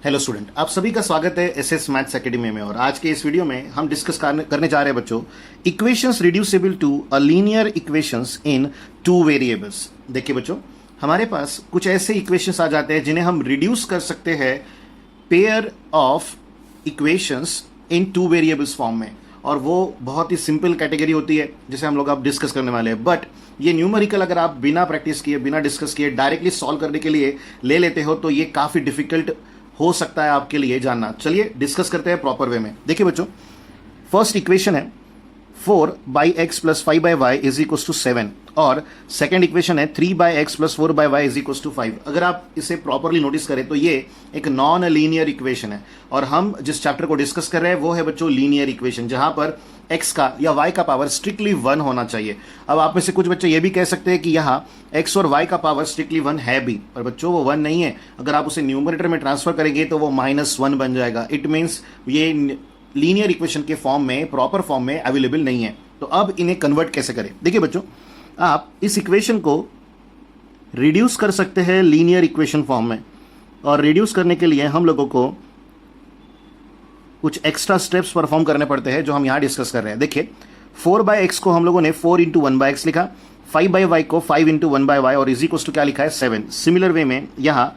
Hello student, आप सभी का स्वागत है एसएस मैथ्स एकेडमी में। और आज के इस वीडियो में हम डिस्कस करने जा रहे हैं बच्चों, equations reducible to a linear equations in two variables. देखिए बच्चों, हमारे पास कुछ ऐसे इक्वेशंस आ जाते हैं जिन्हें हम रिड्यूस कर सकते हैं pair of equations in two variables form में, और वो बहुत ही सिंपल कैटेगरी होती है जिसे हम लोग अब डिस्कस करने वाले हैं। बट ये न्यूमेरिकल अगर आप बिना प्रैक्टिस किए, बिना डिस्कस किए डायरेक्टली सॉल्व करने के लिए ले लेते हो तो ये काफ़ी डिफिकल्ट हो सकता है आपके लिए जानना। चलिए डिस्कस करते हैं प्रॉपर वे में। देखिए बच्चों, फर्स्ट इक्वेशन है 4/x + 5/y = 7 और सेकेंड इक्वेशन है 3/x + 4/y = 5। अगर आप इसे प्रॉपरली नोटिस करें तो ये एक नॉन लीनियर इक्वेशन है, और हम जिस चैप्टर को डिस्कस कर रहे हैं वो है बच्चों लीनियर इक्वेशन, जहां पर x का या y का पावर स्ट्रिक्टली 1 होना चाहिए। अब आप में से कुछ बच्चे ये भी कह सकते हैं कि यहाँ x और y का पावर स्ट्रिक्टली 1 है भी, पर बच्चों वो 1 नहीं है। अगर आप उसे न्यूमरेटर में ट्रांसफर करेंगे तो वो -1 बन जाएगा। इट मीन्स ये लीनियर इक्वेशन के फॉर्म में, प्रॉपर फॉर्म में अवेलेबल नहीं है। तो अब इन्हें कन्वर्ट कैसे करें? देखिए बच्चों, आप इस इक्वेशन को रिड्यूस कर सकते हैं लीनियर इक्वेशन फॉर्म में, और रिड्यूस करने के लिए हम लोगों को कुछ एक्स्ट्रा स्टेप्स परफॉर्म करने पड़ते हैं जो हम यहां डिस्कस कर रहे हैं। देखिए, 4/x को हम लोगों ने 4 × 1/x लिखा, 5/y को 5 × 1/y और इज इक्वल टू क्या लिखा है 7। सिमिलर वे में यहां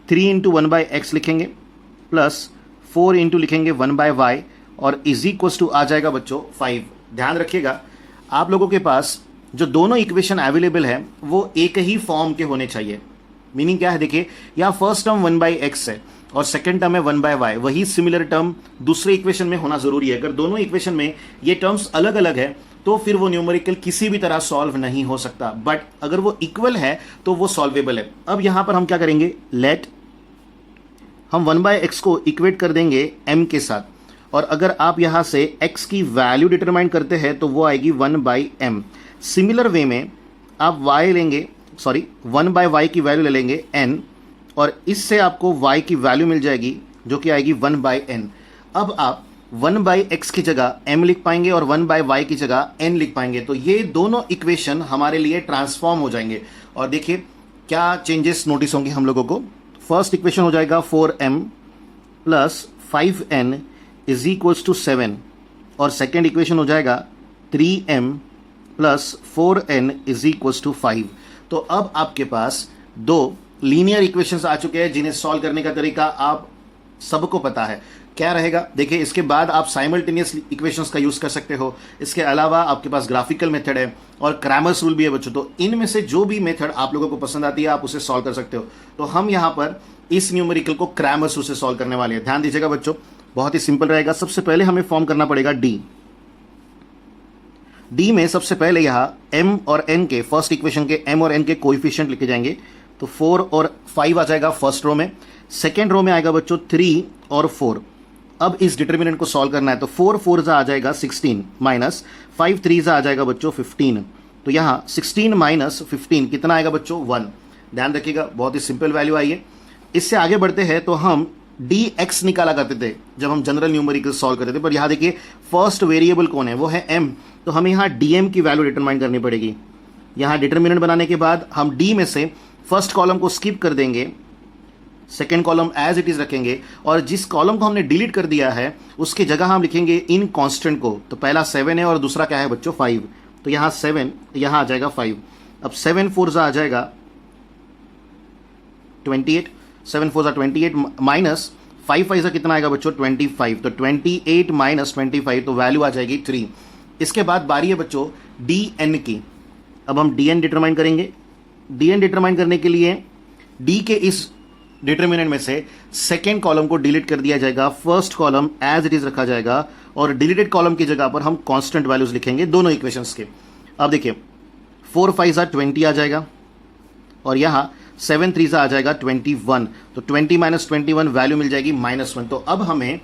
3 × 1/x लिखेंगे प्लस 4 × लिखेंगे 1/y और इज इक्वल टू आ जाएगा बच्चों 5। ध्यान रखिएगा, आप लोगों के पास जो दोनों इक्वेशन अवेलेबल है वो एक ही फॉर्म के होने चाहिए। मीनिंग क्या है? देखिए, यहाँ फर्स्ट टर्म 1/x है और सेकेंड टर्म है 1/y, वही सिमिलर टर्म दूसरे इक्वेशन में होना जरूरी है। अगर दोनों इक्वेशन में ये टर्म्स अलग अलग है तो फिर वो न्यूमेरिकल किसी भी तरह सॉल्व नहीं हो सकता, बट अगर वो इक्वल है तो वो सॉल्वेबल है। अब यहां पर हम क्या करेंगे, लेट हम 1/x को इक्वेट कर देंगे m के साथ, और अगर आप यहां से x की वैल्यू डिटरमाइन करते हैं तो वो आएगी 1/m। सिमिलर वे में आप y लेंगे, 1/y की वैल्यू ले लेंगे n, और इससे आपको y की वैल्यू मिल जाएगी जो कि आएगी 1/n। अब आप 1/x की जगह m लिख पाएंगे और 1/y की जगह n लिख पाएंगे, तो ये दोनों इक्वेशन हमारे लिए ट्रांसफॉर्म हो जाएंगे। और देखिए क्या चेंजेस नोटिस होंगे हम लोगों को। फर्स्ट इक्वेशन हो जाएगा 4m + 5n = 7, और सेकेंड इक्वेशन हो जाएगा 3m + 4n = 5। तो अब आपके पास दो लीनियर इक्वेशंस आ चुके हैं जिन्हें सॉल्व करने का तरीका आप सबको पता है। क्या रहेगा? देखिए, इसके बाद आप साइमल्टेनियस इक्वेशंस का यूज कर सकते हो। इसके अलावा आपके पास ग्राफिकल मेथड है और क्रैमर्स रूल भी है बच्चों। तो इनमें से जो भी मेथड आप लोगों को पसंद आती है आप उसे सॉल्व कर सकते हो। तो हम यहां पर इस न्यूमेरिकल को क्रैमर्स रूल से सॉल्व करने वाले हैं। ध्यान दीजिएगा बच्चों, बहुत ही सिंपल रहेगा। सबसे पहले हमें फॉर्म करना पड़ेगा डी में सबसे पहले यहाँ m और n के, फर्स्ट इक्वेशन के m और n के कोएफिशिएंट लिखे जाएंगे। तो 4 और 5 आ जाएगा फर्स्ट रो में, सेकेंड रो में आएगा बच्चों 3 और 4। अब इस डिटर्मिनेंट को सॉल्व करना है, तो 4 4 आ जाएगा 16 माइनस 5 3 आ जाएगा बच्चों 15। तो यहाँ 16 - 15 कितना आएगा बच्चों? 1। ध्यान रखिएगा, बहुत ही सिंपल वैल्यू आई है। इससे आगे बढ़ते हैं तो हम dx निकाला करते थे जब हम जनरल न्यूमेरिकल सॉल्व करते थे, पर यहाँ देखिए फर्स्ट वेरिएबल कौन है? वो है m। तो हमें यहाँ dm की वैल्यू डिटरमाइन करनी पड़ेगी। यहाँ डिटर्मिनेंट बनाने के बाद हम d में से फर्स्ट कॉलम को स्किप कर देंगे, second column as it is रखेंगे, और जिस कॉलम को हमने डिलीट कर दिया है उसकी जगह हम लिखेंगे इन कांस्टेंट को। तो पहला 7 है और दूसरा क्या है बच्चों? 5। तो यहाँ 7, यहाँ आ जाएगा 5। अब 7 4 आ जाएगा 28, 7 4 28 माइनस 5 5 कितना आएगा बच्चों? 25। तो 28 - 25, तो वैल्यू आ जाएगी 3। इसके बाद बारी है बच्चों dn की। अब हम dn डिटरमाइन करेंगे। dn डिटरमाइन करने के लिए d के इस डिटर्मिनेंट में से सेकेंड कॉलम को डिलीट कर दिया जाएगा, first column as it is रखा जाएगा, और डिलीटेड कॉलम की जगह पर हम कांस्टेंट वैल्यूज लिखेंगे दोनों इक्वेशंस के। अब देखिए 4 5 20 आ जाएगा, और यहाँ 7 3 आ जाएगा 21। तो 20 - 21 वैल्यू मिल जाएगी -1। तो अब हमें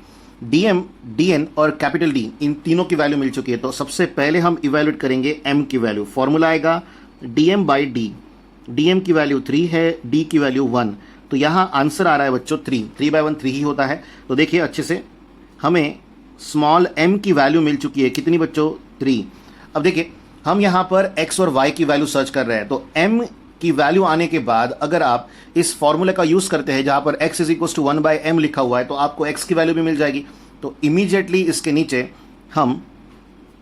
dm, dn और कैपिटल D इन तीनों की वैल्यू मिल चुकी है। तो सबसे पहले हम इवेल्युएट करेंगे m की वैल्यू। फॉर्मूला आएगा dm/d। dm की वैल्यू 3 है, d की वैल्यू 1। तो यहाँ आंसर आ रहा है बच्चों 3/1 3 ही होता है। तो देखिए अच्छे से, हमें स्मॉल m की वैल्यू मिल चुकी है। कितनी बच्चों? 3। अब देखिए हम यहाँ पर x और y की वैल्यू सर्च कर रहे हैं, तो m की वैल्यू आने के बाद अगर आप इस फॉर्मूले का यूज करते हैं जहां पर x is equal to 1/m लिखा हुआ है तो आपको x की वैल्यू भी मिल जाएगी। तो इमीडिएटली इसके नीचे हम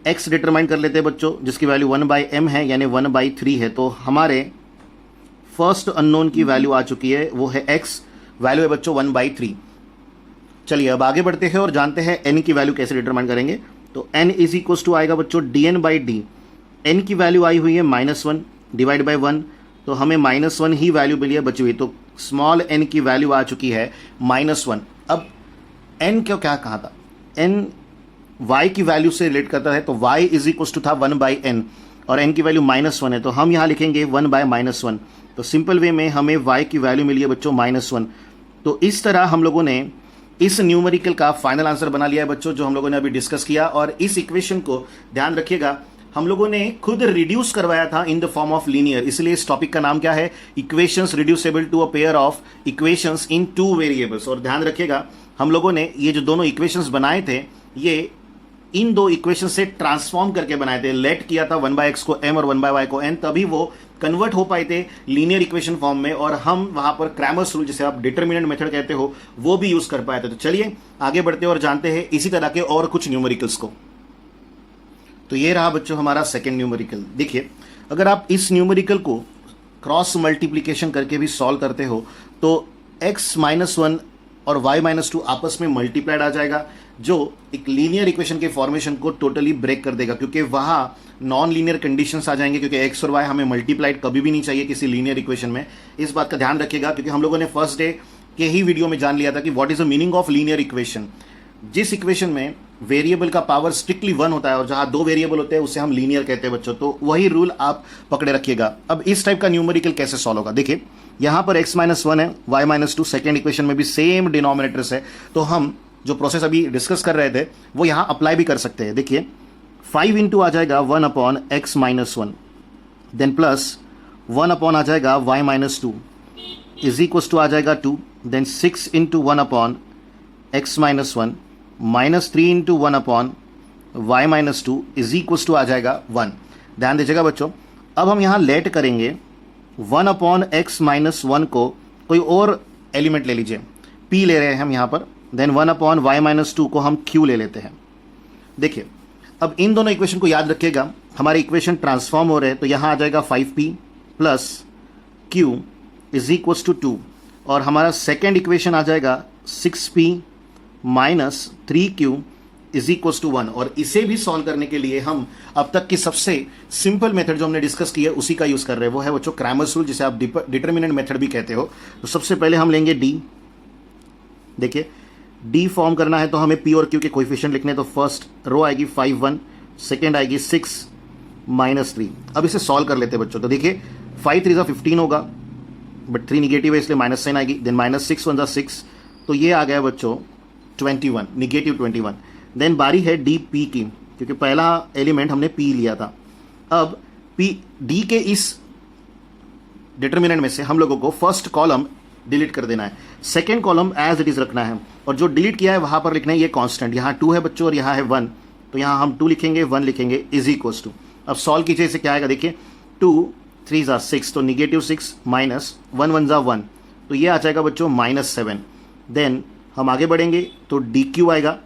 x डिटरमाइन कर लेते हैं बच्चों, जिसकी वैल्यू 1/m है यानी 1/3 है। तो हमारे फर्स्ट अननोन की वैल्यू आ चुकी है, वो है x, वैल्यू है बच्चों 1/3। चलिए अब आगे बढ़ते हैं और जानते हैं n की वैल्यू कैसे डिटरमाइन करेंगे। तो n इज इक्वल टू आएगा बच्चों dn/d। n की वैल्यू आई हुई है -1 डिवाइड बाई 1, तो हमें -1 ही वैल्यू मिली है बची हुई। तो स्मॉल n की वैल्यू आ चुकी है -1। अब n क्यों क्या कहा था, n y की वैल्यू से रिलेट करता है, तो y इज इक्वल टू था 1/n और n की वैल्यू -1 है, तो हम यहाँ लिखेंगे 1/-1। तो सिंपल वे में हमें y की वैल्यू मिली है बच्चों -1। तो इस तरह हम लोगों ने इस न्यूमेरिकल का फाइनल आंसर बना लिया है बच्चों, जो हम लोगों ने अभी डिस्कस किया। और इस इक्वेशन को ध्यान रखिएगा, हम लोगों ने खुद रिड्यूस करवाया था in the form of linear, इसलिए इस टॉपिक का नाम क्या है, equations reducible to a pair of equations in 2 variables. और ध्यान रखिएगा, हम लोगों ने ये जो दोनों इक्वेशंस बनाए थे, ये इन 2 इक्वेशन से ट्रांसफॉर्म करके बनाए थे। लेट किया था 1/x को m और 1/y को n, तभी वो कन्वर्ट हो पाए थे लीनियर इक्वेशन फॉर्म में, और हम वहां पर क्रैमर्स रूल, जिसे आप डिटरमिनेंट मेथड कहते हो, वो भी यूज कर पाए थे। तो चलिए आगे बढ़ते हैं और जानते हैं इसी तरह के और कुछ न्यूमेरिकल्स को। तो ये रहा बच्चों हमारा सेकेंड न्यूमेरिकल। देखिए, अगर आप इस न्यूमेरिकल को क्रॉस मल्टीप्लीकेशन करके भी सॉल्व करते हो तो x-1 और y-2 आपस में मल्टीप्लाइड आ जाएगा, जो एक लीनियर इक्वेशन के फॉर्मेशन को टोटली ब्रेक कर देगा, क्योंकि वहां नॉन लीनियर कंडीशंस आ जाएंगे, क्योंकि x और y हमें मल्टीप्लाइड कभी भी नहीं चाहिए किसी लीनियर इक्वेशन में। इस बात का ध्यान रखिएगा, क्योंकि हम लोगों ने फर्स्ट डे के ही वीडियो में जान लिया था कि what is the meaning of linear equation. जिस इक्वेशन में वेरिएबल का पावर स्ट्रिक्टली 1 होता है और जहां 2 वेरिएबल होते हैं उसे हम लीनियर कहते हैं बच्चों। तो वही रूल आप पकड़े रखिएगा। अब इस टाइप का न्यूमेरिकल कैसे सॉल्व होगा, देखिए यहां पर x-1 है, y-2 सेकेंड इक्वेशन में भी सेम डिनोमिनेटर्स है, तो हम जो प्रोसेस अभी डिस्कस कर रहे थे वो यहां अप्लाई भी कर सकते हैं। देखिए 5 इंटू आ जाएगा 1/x-1, देन प्लस 1 आ जाएगा y-2 इज इक्वल टू आ जाएगा 2, then 6 into 1/x-1 -3 into 1/y-2 is equal to आ जाएगा 1। ध्यान दीजिएगा बच्चों, अब हम यहां लेट करेंगे 1/x-1 को कोई और एलिमेंट ले लीजिए, p ले रहे हैं हम यहां पर, देन 1/y-2 को हम q ले लेते हैं। देखिए अब इन दोनों इक्वेशन को याद रखिएगा, हमारे इक्वेशन ट्रांसफॉर्म हो रहे हैं, तो यहां आ जाएगा 5p plus q is equal to 2, और हमारा सेकेंड इक्वेशन आ जाएगा 6p minus 3q is equal to 1। और इसे भी सॉल्व करने के लिए हम अब तक की सबसे सिंपल मेथड जो हमने डिस्कस की है उसी का यूज कर रहे हैं, वो है बच्चों क्रैमर्स रूल, जिसे आप डिटरमिनेंट मेथड भी कहते हो। तो सबसे पहले हम लेंगे d। देखिए d फॉर्म करना है तो हमें p और q के कोएफिशिएंट लिखने हैं। तो फर्स्ट रो आएगी 5 1, सेकेंड आएगी 6 -3। अब इसे सॉल्व कर लेते हैं बच्चों। तो देखिए 5 3 15 होगा, बट 3 निगेटिव है इसलिए माइनस साइन आएगी, देन -6 1 6, तो ये आ गया बच्चों 21, निगेटिव 21। देन बारी है डी पी की, क्योंकि पहला एलिमेंट हमने पी लिया था। अब पी डी के इस डिटरमिनेंट में से हम लोगों को फर्स्ट कॉलम डिलीट कर देना है, second column as it is रखना है, और जो डिलीट किया है वहां पर लिखना है ये कांस्टेंट। यहाँ 2 है बच्चों और यहाँ है 1, तो यहाँ हम 2 लिखेंगे, 1 लिखेंगे, इज इक्वल्स टू। अब सॉल्व कीजिए, इसे क्या आएगा, देखिए 2 3 6, तो निगेटिव 6 माइनस 1 1 1, तो ये आ जाएगा बच्चों -7। देन हम आगे बढ़ेंगे तो डी क्यू आएगा।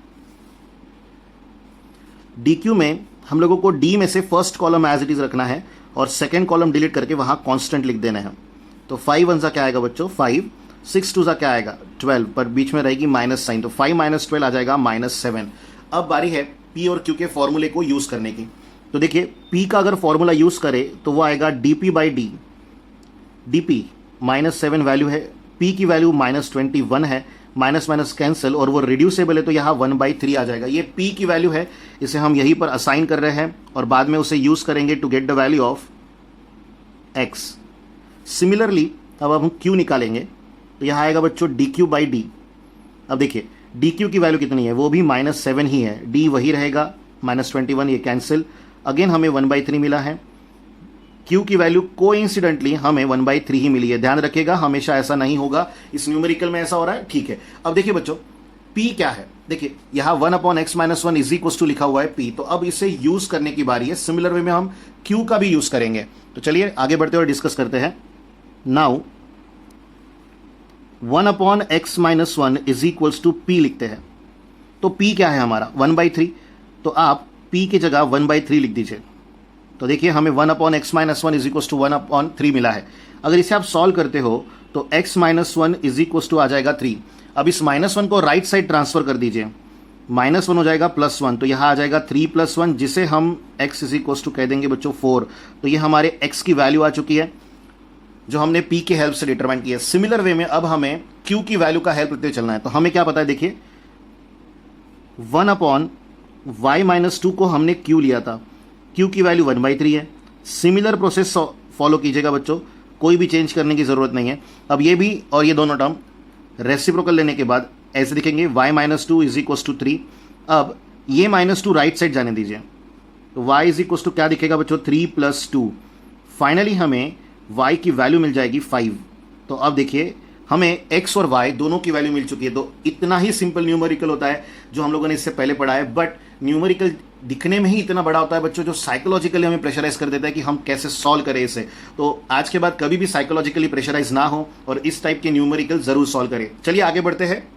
डी क्यू में हम लोगों को डी में से first column as it is रखना है और सेकेंड कॉलम डिलीट करके वहां कांस्टेंट लिख देना है। तो 5 1 सा क्या आएगा बच्चों 5, 6 2 सा क्या आएगा 12, पर बीच में रहेगी माइनस साइन, तो 5 - 12 आ जाएगा -7। अब बारी है पी और क्यू के फॉर्मूले को यूज करने की। तो देखिए पी का अगर फॉर्मूला यूज करे तो वो आएगा dp/d। dp -7 वैल्यू है, p की वैल्यू -21 है, माइनस माइनस कैंसिल, और वो रिड्यूसेबल है तो यहाँ 1/3 आ जाएगा। ये p की वैल्यू है, इसे हम यहीं पर असाइन कर रहे हैं और बाद में उसे यूज करेंगे to get the value of x। Similarly अब हम q निकालेंगे तो यहाँ आएगा बच्चों dq/d। अब देखिए dq की वैल्यू कितनी है, वो भी -7 ही है, d वही रहेगा, -21 ये कैंसिल, अगेन हमें 1/3 मिला है। q की वैल्यू कोइंसिडेंटली हमें 1/3 ही मिली है। ध्यान रखिएगा हमेशा ऐसा नहीं होगा, इस न्यूमेरिकल में ऐसा हो रहा है, ठीक है। अब देखिए बच्चों p क्या है, देखिए यहाँ 1/x-1 इज इक्वल टू लिखा हुआ है p, तो अब इसे यूज करने की बारी है। सिमिलर वे में हम q का भी यूज करेंगे। तो चलिए आगे बढ़ते हुए डिस्कस करते हैं। Now 1/x-1 is equals to p लिखते हैं। तो p क्या है हमारा 1/3, तो आप p की जगह 1/3 लिख दीजिए। तो देखिए हमें 1/x-1 इज इक्वल्स टू 1/3 मिला है। अगर इसे आप सॉल्व करते हो तो x-1 इज इक्वल्स टू आ जाएगा 3। अब इस -1 को राइट साइड ट्रांसफर कर दीजिए, -1 हो जाएगा +1, तो यहां आ जाएगा 3 + 1, जिसे हम x इज इक्वल्स टू कह देंगे बच्चों 4। तो ये हमारे x की वैल्यू आ चुकी है जो हमने p के हेल्प से डिटरमाइन की है। सिमिलर वे में अब हमें q की वैल्यू का हेल्प लेते हुए चलना है। तो हमें क्या पता है, देखिए 1/y-2 को हमने q लिया था, q की वैल्यू 1/3 है। सिमिलर प्रोसेस फॉलो कीजिएगा बच्चों, कोई भी चेंज करने की जरूरत नहीं है। अब ये भी और ये दोनों टर्म रेसिप्रोकल लेने के बाद ऐसे लिखेंगे y-2 इज इक्वल्स टू 3। अब ये -2 राइट साइड जाने दीजिए, तो y इज इक्वल्स टू क्या दिखेगा बच्चों 3 + 2। फाइनली हमें y की वैल्यू मिल जाएगी 5। तो अब देखिए हमें x और y दोनों की वैल्यू मिल चुकी है। तो इतना ही सिंपल न्यूमेरिकल होता है जो हम लोगों ने इससे पहले पढ़ा है, बट न्यूमेरिकल दिखने में ही इतना बड़ा होता है बच्चों, जो साइकोलॉजिकली हमें प्रेशराइज कर देता है कि हम कैसे सॉल्व करें इसे। तो आज के बाद कभी भी साइकोलॉजिकली प्रेशराइज ना हो और इस टाइप के न्यूमेरिकल जरूर सॉल्व करें। चलिए आगे बढ़ते हैं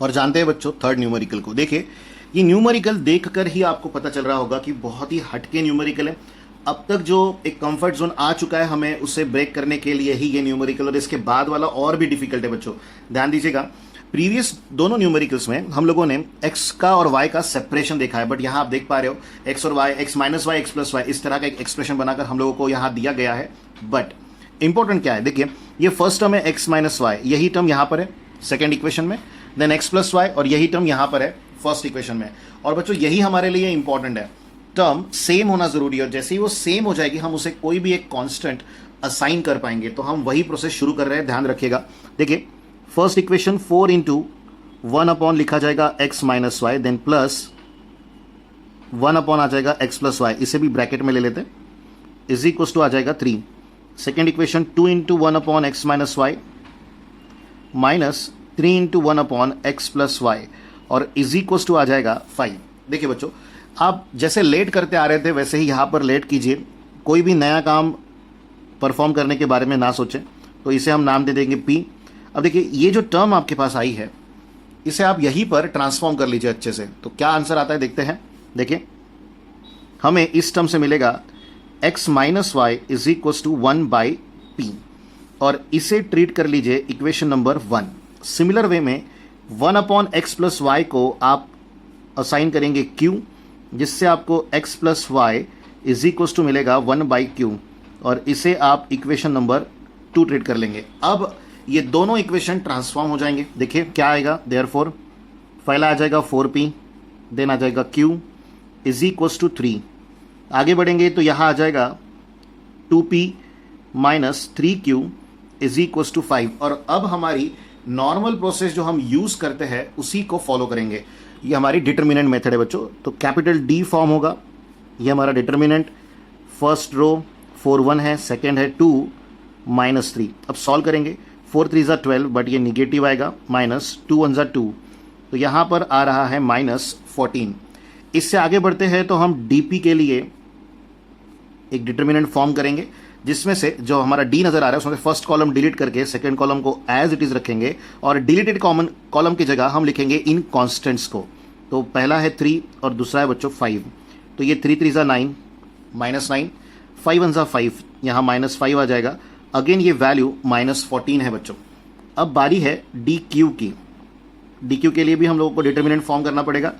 और जानते हैं बच्चों थर्ड न्यूमेरिकल को। देखिए ये न्यूमेरिकल देखकर ही आपको पता चल रहा होगा कि बहुत ही हटके न्यूमेरिकल है। अब तक जो एक कंफर्ट जोन आ चुका है हमें उसे ब्रेक करने के लिए ही ये न्यूमेरिकल, और इसके बाद वाला और भी डिफिकल्ट है बच्चों। ध्यान दीजिएगा, प्रीवियस दोनों न्यूमेरिकल्स में हम लोगों ने x का और y का सेपरेशन देखा है, बट यहां आप देख पा रहे हो x और y, x - y, x + y, इस तरह का एक एक्सप्रेशन बनाकर हम लोगों को यहां दिया गया है। बट इंपॉर्टेंट क्या है, देखिए ये फर्स्ट टर्म है x - y, यही टर्म यहां पर है सेकेंड इक्वेशन में, देन x + y, और यही टर्म यहां पर है फर्स्ट इक्वेशन में। और बच्चों यही हमारे लिए इंपॉर्टेंट है, टर्म सेम होना जरूरी है, और जैसे ही वो सेम हो जाएगी हम उसे कोई भी एक कांस्टेंट असाइन कर पाएंगे। तो हम वही प्रोसेस शुरू कर रहे हैं, ध्यान रखिएगा। देखिए फर्स्ट इक्वेशन 4 × 1 लिखा जाएगा x - y, देन प्लस 1 आ जाएगा x + y, इसे भी ब्रैकेट में ले लेते हैं, इज इक्वल टू आ जाएगा 3। Second equation 2 × 1/x - y minus 3 × 1/x + y, और इज इक्वल टू आ जाएगा 5। देखिए बच्चों आप जैसे लेट करते आ रहे थे वैसे ही यहाँ पर लेट कीजिए, कोई भी नया काम परफॉर्म करने के बारे में ना सोचें। तो इसे हम नाम दे देंगे p। अब देखिए ये जो टर्म आपके पास आई है इसे आप यहीं पर ट्रांसफॉर्म कर लीजिए अच्छे से, तो क्या आंसर आता है देखते हैं। देखिए हमें इस टर्म से मिलेगा x - y is equal to 1/p, और इसे ट्रीट कर लीजिए इक्वेशन नंबर 1। सिमिलर वे में 1/x + y को आप असाइन करेंगे q, जिससे आपको x + y is equal to मिलेगा 1/q, और इसे आप इक्वेशन नंबर 2 ट्रीट कर लेंगे। अब ये दोनों इक्वेशन ट्रांसफॉर्म हो जाएंगे। देखिए क्या आएगा, देयरफॉर पहला आ जाएगा 4p, देन आ जाएगा q इज इक्वल टू 3। आगे बढ़ेंगे तो यहाँ आ जाएगा 2p - 3q is equal to 5। और अब हमारी नॉर्मल प्रोसेस जो हम यूज करते हैं उसी को फॉलो करेंगे। ये हमारी डिटर्मिनेंट मेथड है बच्चों, तो कैपिटल D फॉर्म होगा, ये हमारा डिटर्मिनेंट, फर्स्ट रो 4 1 है, सेकेंड है 2 - 3। अब सॉल्व करेंगे, 4 3 = 12, बट ये निगेटिव आएगा, -2 1 = 2, तो यहाँ पर आ रहा है -14। इससे आगे बढ़ते हैं तो हम DP के लिए एक डिटर्मिनेंट फॉर्म करेंगे, जिसमें से जो हमारा D नजर आ रहा है उसमें फर्स्ट कॉलम डिलीट करके सेकंड कॉलम को एज इट इज रखेंगे, और डिलीटेड कॉमन कॉलम की जगह हम लिखेंगे इन कांस्टेंट्स को। तो पहला है 3 और दूसरा है बच्चों 5, तो ये 3 3 = 9, -9, 5 1 = 5, यहाँ -5 आ जाएगा। अगेन ये वैल्यू -14 है बच्चों। अब बारी है DQ की। DQ के लिए भी हम लोगों को डिटर्मिनेंट फॉर्म करना पड़ेगा।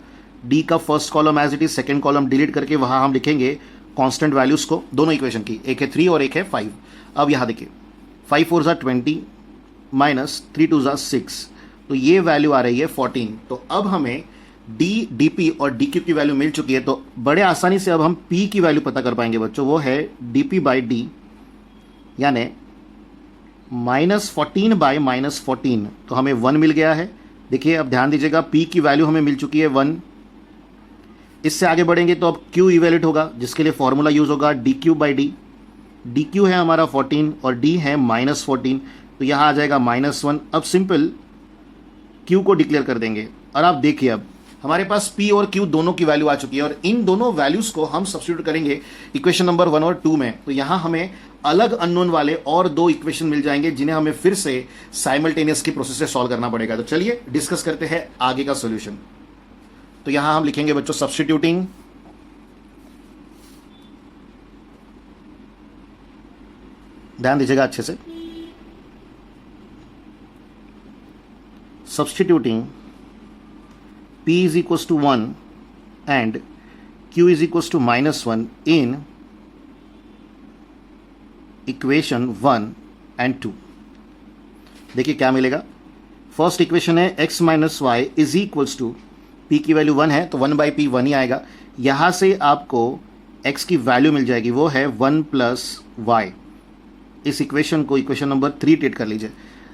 D का first column as it is, second column delete करके वहां हम लिखेंगे कांस्टेंट वैल्यूज को, दोनों इक्वेशन की, एक है 3 और एक है 5। अब यहाँ देखिए 5 4 = 20 -3 2 = 6, तो ये वैल्यू आ रही है 14। तो अब हमें D, DP और DQ की वैल्यू मिल चुकी है, तो बड़े आसानी से अब हम P की वैल्यू पता कर पाएंगे बच्चों, वो है DP/D, यानी -14 - -14, तो हमें 1 मिल गया है। देखिए अब ध्यान दीजिएगा P की वैल्यू हमें मिल चुकी है 1। इससे आगे बढ़ेंगे तो अब Q इवेल्यूट होगा, जिसके लिए फॉर्मूला यूज होगा DQ/D। DQ है हमारा 14 और D है -14, तो यहाँ आ जाएगा -1। अब सिंपल Q को डिक्लेयर कर देंगे, और आप देखिए अब हमारे पास P और Q दोनों की वैल्यू आ चुकी है और इन दोनों वैल्यूज को हम सब्स्टिट्यूट करेंगे इक्वेशन नंबर 1 और 2 में। तो यहां हमें अलग अननोन वाले और 2 इक्वेशन मिल जाएंगे जिन्हें हमें फिर से साइमल्टेनियस की प्रोसेस से सॉल्व करना पड़ेगा। तो चलिए डिस्कस करते हैं आगे का सॉल्यूशन। तो यहां हम लिखेंगे बच्चों सब्स्टिट्यूटिंग ध्यान दीजिएगा अच्छे से, substituting P is equals to 1 and Q is equals to -1 in equation 1 and 2। देखिए क्या मिलेगा। फर्स्ट इक्वेशन है x minus y is equals to, P की वैल्यू 1 है तो 1/P 1 ही आएगा। यहां से आपको x की वैल्यू मिल जाएगी, वो है 1 प्लस वाई। इस इक्वेशन को इक्वेशन नंबर 3 ट्रीट कर लीजिए।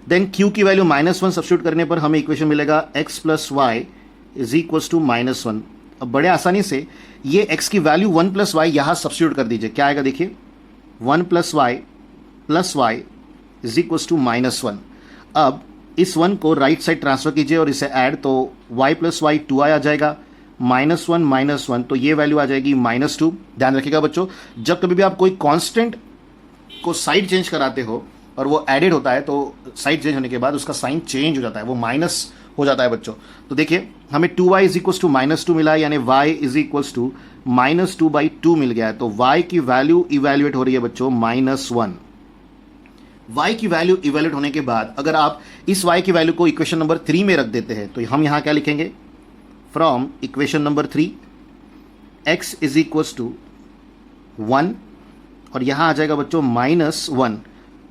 देन Q की वैल्यू -1 सब्स्टिट्यूट करने पर हमें इक्वेशन मिलेगा x plus y is equals to -1। अब बड़े आसानी से ये x की वैल्यू 1 प्लस वाई यहां सब्स्टिट्यूट कर दीजिए। क्या आएगा देखिए, 1 plus y is equals to -1। अब इस 1 को राइट साइड ट्रांसफर कीजिए और इसे ऐड, तो y प्लस वाई 2 आ जाएगा, -1 तो ये वैल्यू आ जाएगी -2। ध्यान रखिएगा बच्चों, जब कभी भी आप कोई कांस्टेंट को साइड चेंज कराते हो और वो एडेड होता है तो साइड चेंज होने के बाद उसका साइन चेंज हो जाता है, वो माइनस हो जाता है बच्चों। तो देखिए हमें 2y इज इक्वल्स टू -2 मिला है, यानी y इज इक्वल्स टू -2/2 मिल गया है। तो y की वैल्यू इवेल्युएट हो रही है बच्चों -1। y की वैल्यू इवेल्युएट होने के बाद अगर आप इस y की वैल्यू को इक्वेशन नंबर 3 में रख देते हैं तो हम यहां क्या लिखेंगे, from equation number 3 x is equals to 1 और यहां आ जाएगा बच्चों -1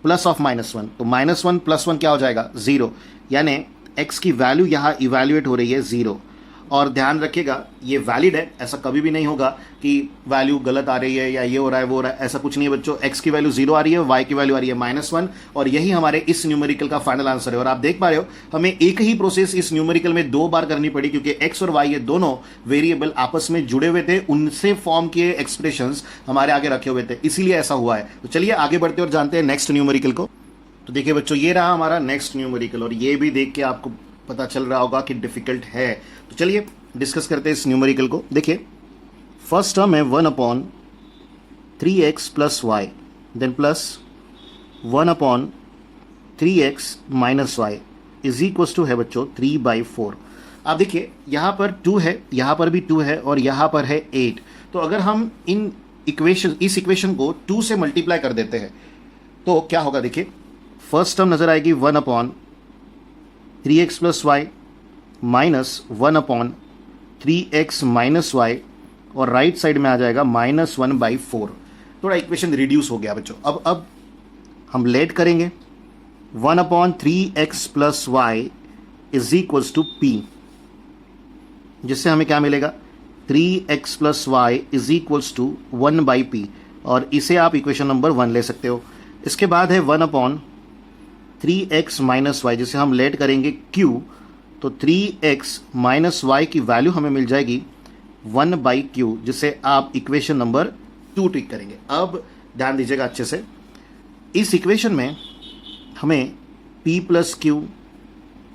प्लस ऑफ -1, तो -1 प्लस 1 क्या हो जाएगा 0, यानी x की वैल्यू यहाँ इवेल्युएट हो रही है 0। और ध्यान रखिएगा ये वैलिड है, ऐसा कभी भी नहीं होगा कि वैल्यू गलत आ रही है या ये हो रहा है वो हो रहा है, ऐसा कुछ नहीं है बच्चों। x की वैल्यू 0 आ रही है, y की वैल्यू आ रही है -1 और यही हमारे इस न्यूमेरिकल का फाइनल आंसर है। और आप देख पा रहे हो हमें एक ही प्रोसेस इस न्यूमेरिकल में 2 बार करनी पड़ी क्योंकि x और y ये दोनों वेरिएबल आपस में जुड़े हुए थे, उनसे फॉर्म किए एक्सप्रेशंस हमारे आगे रखे हुए थे, इसीलिए ऐसा हुआ है। तो चलिए आगे बढ़ते और जानते हैं नेक्स्ट न्यूमेरिकल को। तो देखिए बच्चों ये रहा हमारा नेक्स्ट न्यूमेरिकल और ये भी देख के आपको पता चल रहा होगा कि डिफिकल्ट है। तो चलिए डिस्कस करते हैं इस न्यूमेरिकल को। देखिए फर्स्ट टर्म है 1/3x plus y, then plus 1/3x minus y is equals to है बच्चों 3/4। आप देखिए यहाँ पर 2 है, यहाँ पर भी 2 है और यहाँ पर है 8। तो अगर हम इस इक्वेशन को 2 से मल्टीप्लाई कर देते हैं तो क्या होगा, देखिए फर्स्ट टर्म नजर आएगी 1/3x plus y minus 1/3x minus y और राइट साइड में आ जाएगा -1/4। थोड़ा इक्वेशन रिड्यूस हो गया बच्चों। अब हम लेट करेंगे 1/3x plus y is equals to p, जिससे हमें क्या मिलेगा 3x plus y is equals to 1/p और इसे आप इक्वेशन नंबर 1 ले सकते हो। इसके बाद है 1/3x माइनस वाई, जिसे हम लेट करेंगे q, तो 3x माइनस वाई की वैल्यू हमें मिल जाएगी 1/q, जिसे आप इक्वेशन नंबर 2 टिक करेंगे। अब ध्यान दीजिएगा अच्छे से, इस इक्वेशन में हमें p plus q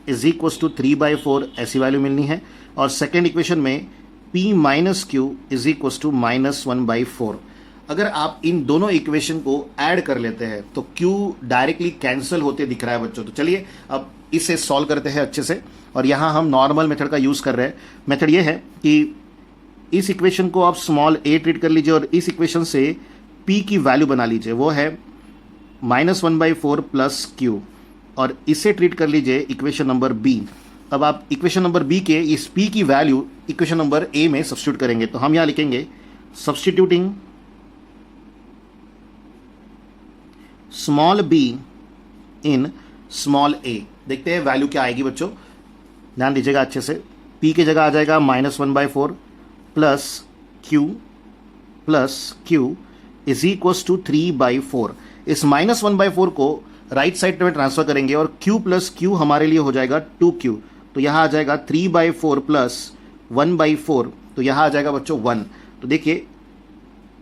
is equals to 3/4 ऐसी वैल्यू मिलनी है और सेकेंड इक्वेशन में p minus q is equals to -1/4। अगर आप इन दोनों इक्वेशन को ऐड कर लेते हैं तो q डायरेक्टली कैंसिल होते दिख रहा है बच्चों। तो चलिए अब इसे सॉल्व करते हैं अच्छे से और यहाँ हम नॉर्मल मेथड का यूज़ कर रहे हैं। मेथड ये है कि इस इक्वेशन को आप स्मॉल a ट्रीट कर लीजिए और इस इक्वेशन से p की वैल्यू बना लीजिए, वो है -1/4 प्लस q और इसे ट्रीट कर लीजिए इक्वेशन नंबर b। अब आप इक्वेशन नंबर b के इस p की वैल्यू इक्वेशन नंबर a में सब्स्टिट्यूट करेंगे, तो हम यहाँ लिखेंगे substituting small b in small a। देखते हैं वैल्यू क्या आएगी बच्चों, ध्यान दीजिएगा अच्छे से। p की जगह आ जाएगा -1/4 plus q is equals to 3/4। इस -1/4 को राइट साइड में ट्रांसफर करेंगे और q प्लस q हमारे लिए हो जाएगा 2q, तो यहाँ आ जाएगा 3/4 प्लस 1/4, तो यहाँ आ जाएगा बच्चों 1। तो देखिए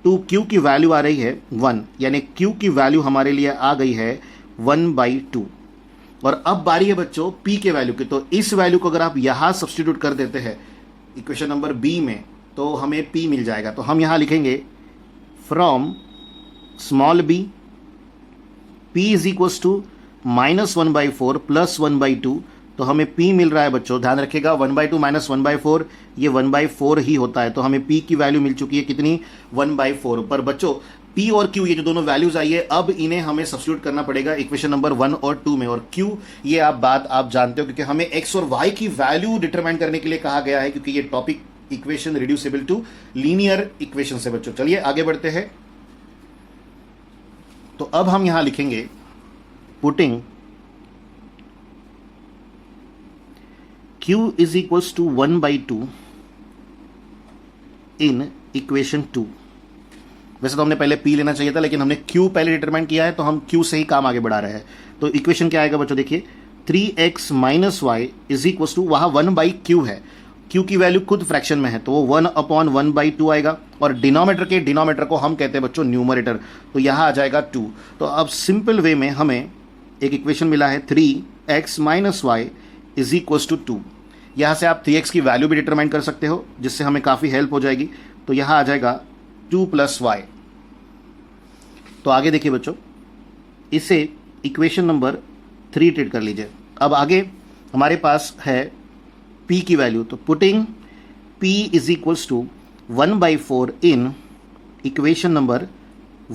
2q की वैल्यू आ रही है 1, यानी q की वैल्यू हमारे लिए आ गई है 1/2। और अब बारी है बच्चों p के वैल्यू की, तो इस वैल्यू को अगर आप यहाँ सब्स्टिट्यूट कर देते हैं इक्वेशन नंबर बी में तो हमें p मिल जाएगा। तो हम यहाँ लिखेंगे from small b p is equals to -1/4 + 1/2। तो हमें p मिल रहा है बच्चों, ध्यान रखिएगा 1/2 - 1/4 ये 1/4 ही होता है। तो हमें p की वैल्यू मिल चुकी है कितनी, 1/4। पर बच्चों p और q ये जो दोनों वैल्यूज आई है, अब इन्हें हमें सब्स्टिट्यूट करना पड़ेगा इक्वेशन नंबर 1 और 2 में। और q ये बात आप जानते हो, क्योंकि हमें x और y की वैल्यू डिटरमाइन करने के लिए कहा गया है, क्योंकि ये topic equation reducible to linear equation से बच्चों। चलिए आगे बढ़ते हैं। तो अब हम यहां लिखेंगे putting q is equals to 1/2 in equation 2। वैसे तो हमने पहले p लेना चाहिए था, लेकिन हमने q पहले डिटरमाइन किया है, तो हम q से ही काम आगे बढ़ा रहे हैं। तो इक्वेशन क्या आएगा बच्चों, देखिए 3x - y is equals to, वहां 1/q है, q की वैल्यू खुद फ्रैक्शन में है, तो वो 1/1/2 आएगा। और डिनोमिनेटर को हम कहते हैं बच्चों न्यूमरेटर, तो यहां आ जाएगा 2। तो अब सिंपल वे में हमें एक इक्वेशन मिला है 3x - y is equals to 2। यहां से आप 3x की वैल्यू भी डिटरमाइन कर सकते हो, जिससे हमें काफ़ी हेल्प हो जाएगी। तो यहां आ जाएगा 2 + y। तो आगे देखिए बच्चों, इसे इक्वेशन नंबर 3 ट्रीट कर लीजिए। अब आगे हमारे पास है p की वैल्यू, तो putting p is equals to 1/4 in equation number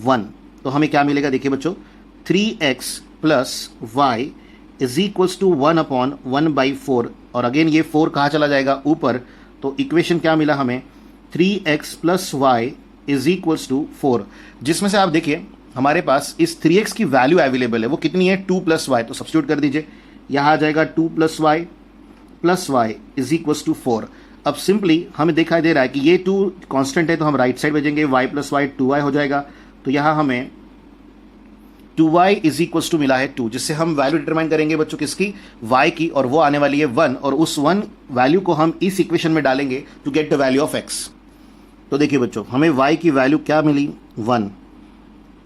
1। तो हमें क्या मिलेगा, देखिए बच्चों 3x + y is equals to 1/1/4। और अगेन ये 4 कहाँ चला जाएगा, ऊपर। तो इक्वेशन क्या मिला हमें, 3x + y is equals to 4, जिसमें से आप देखिए हमारे पास इस 3x की वैल्यू अवेलेबल है, वो कितनी है, 2 + y। तो सब्स्टिट्यूट कर दीजिए, यहाँ आ जाएगा 2 + y इज इक्वल्स टू 4। अब सिंपली हमें दिखाई दे रहा है कि ये 2 कांस्टेंट है, तो हम राइट साइड भेजेंगे, y + y 2y हो जाएगा। तो यहाँ हमें 2y इज इक्वल्स टू मिला है 2, जिससे हम वैल्यू डिटरमाइन करेंगे बच्चों किसकी, y की, और वो आने वाली है 1। और उस 1 वैल्यू को हम इस इक्वेशन में डालेंगे to get the value of x। तो देखिए बच्चों, हमें y की वैल्यू क्या मिली, 1।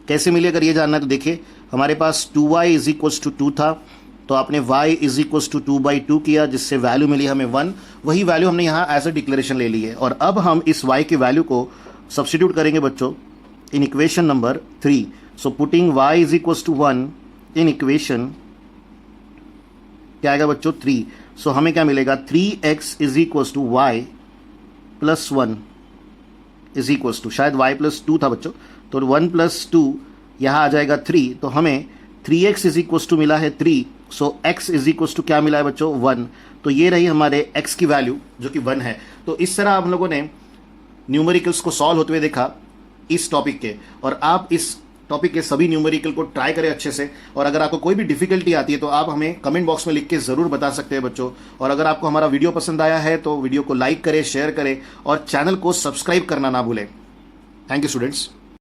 कैसे मिली अगर ये जानना है तो देखिए, हमारे पास 2y इज इक्वल्स टू 2 था, तो आपने y इज इक्वल्स टू 2/2 किया, जिससे वैल्यू मिली हमें 1। वही वैल्यू हमने यहाँ एज अ डिक्लेरेशन ले ली है। और अब हम इस y की वैल्यू को सब्स्टिट्यूट करेंगे बच्चों in equation number 3। So putting y is equals to 1 in equation, क्या आएगा बच्चों, 3। सो हमें क्या मिलेगा, 3x is equals to y + 1 is equals to, शायद y + 2 था बच्चों, तो 1 + 2 यहाँ आ जाएगा 3। तो हमें 3x इज इक्वल्स टू मिला है 3। सो x इज इक्वल्स टू क्या मिला है बच्चों, 1। तो ये रही हमारे x की वैल्यू जो कि 1 है। तो इस तरह हम लोगों ने न्यूमेरिकल्स को सॉल्व होते हुए देखा इस टॉपिक के। और आप इस टॉपिक के सभी न्यूमेरिकल को ट्राई करें अच्छे से। और अगर आपको कोई भी डिफिकल्टी आती है तो आप हमें कमेंट बॉक्स में लिख के ज़रूर बता सकते हैं बच्चों। और अगर आपको हमारा वीडियो पसंद आया है तो वीडियो को लाइक करें, शेयर करें और चैनल को सब्सक्राइब करना ना भूलें। Thank you students.